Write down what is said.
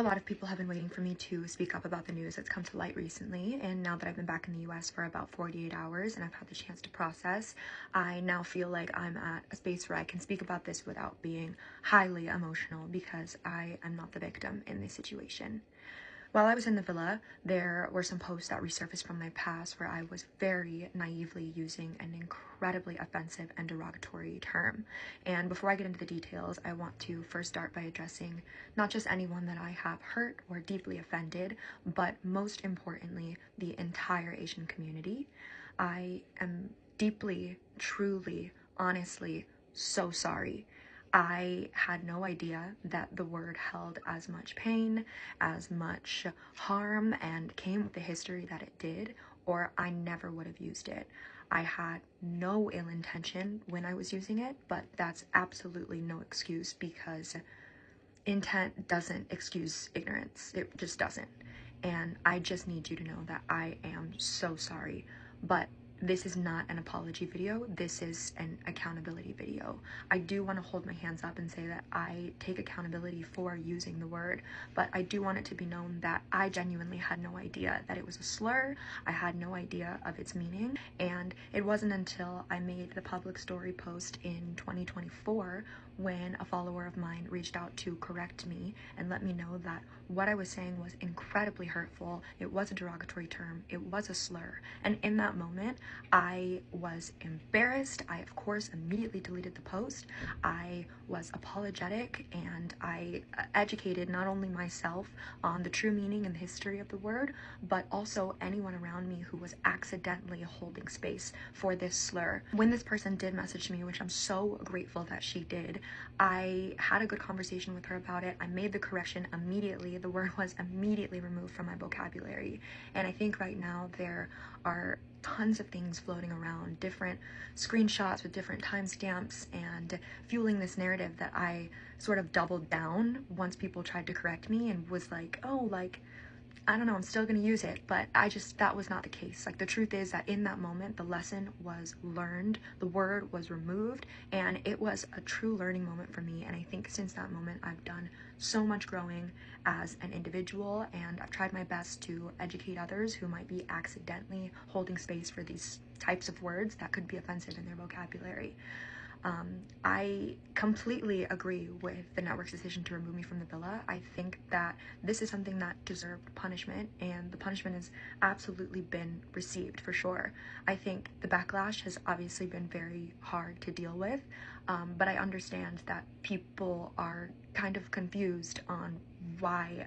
know a lot of people have been waiting for me to speak up about the news that's come to light recently, and now that I've been back in the US for about 48 hours and I've had the chance to process, I now feel like I'm at a space where I can speak about this without being highly emotional because I am not the victim in this situation. While I was in the villa, there were some posts that resurfaced from my past where I was very naively using an incredibly offensive and derogatory term. And before I get into the details, I want to first start by addressing not just anyone that I have hurt or deeply offended, but most importantly, the entire Asian community. I am deeply, truly, honestly so sorry. I had no idea that the word held as much pain, as much harm, and came with the history that it did, or I never would have used it. I had no ill intention when I was using it, but that's absolutely no excuse because intent doesn't excuse ignorance. It just doesn't. And I just need you to know that I am so sorry, but this is not an apology video. This is an accountability video. I do want to hold my hands up and say that I take accountability for using the word, but I do want it to be known that I genuinely had no idea that it was a slur. I had no idea of its meaning, and it wasn't until I made the public story post in 2024 when a follower of mine reached out to correct me and let me know that what I was saying was incredibly hurtful. It was a derogatory term. It was a slur. And in that moment, I was embarrassed. I, of course, immediately deleted the post. I was apologetic, and I educated not only myself on the true meaning and the history of the word, but also anyone around me who was accidentally holding space for this slur. When this person did message me, which I'm so grateful that she did, I had a good conversation with her about it. I made the correction immediately. The word was immediately removed from my vocabulary. And I think right now there are tons of things floating around, different screenshots with different timestamps, and fueling this narrative that I sort of doubled down once people tried to correct me and was like, oh, like, I don't know, I'm still gonna use it, but that was not the case. Like, the truth is that in that moment, the lesson was learned, the word was removed, and it was a true learning moment for me. And I think since that moment, I've done so much growing as an individual, and I've tried my best to educate others who might be accidentally holding space for these types of words that could be offensive in their vocabulary. I completely agree with the network's decision to remove me from the villa. I think that this is something that deserved punishment, and the punishment has absolutely been received for sure. I think the backlash has obviously been very hard to deal with, but I understand that people are kind of confused on why